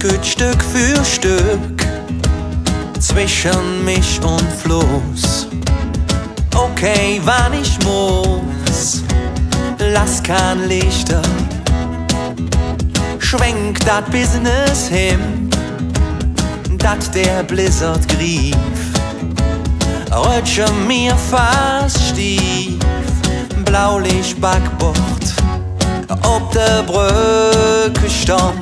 geht Stück für Stück zwischen mich und Fluss. Okay, wann ich muss, lass kein Lichter, schwenkt dat Business hin, dat der Blizzard grief. Rutsche mir fast stief, Blaulicht Backbord, ob der Brücke stand,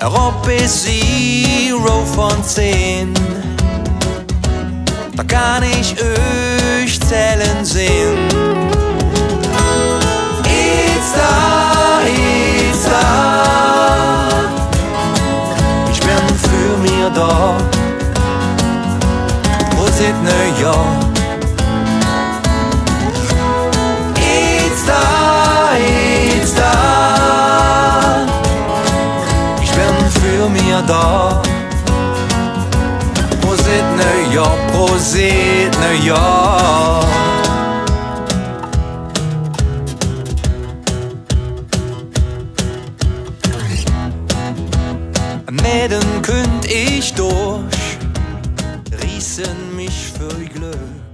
ob es 0 von 10. Da kann ich euch zählen sehen. It's da, ich bin für mir da. Wo sind New York? It's da, ich bin für mir da. Wo sind New York? Wo sind New York? Mäden könnt ich durch, rießen mich für Glück.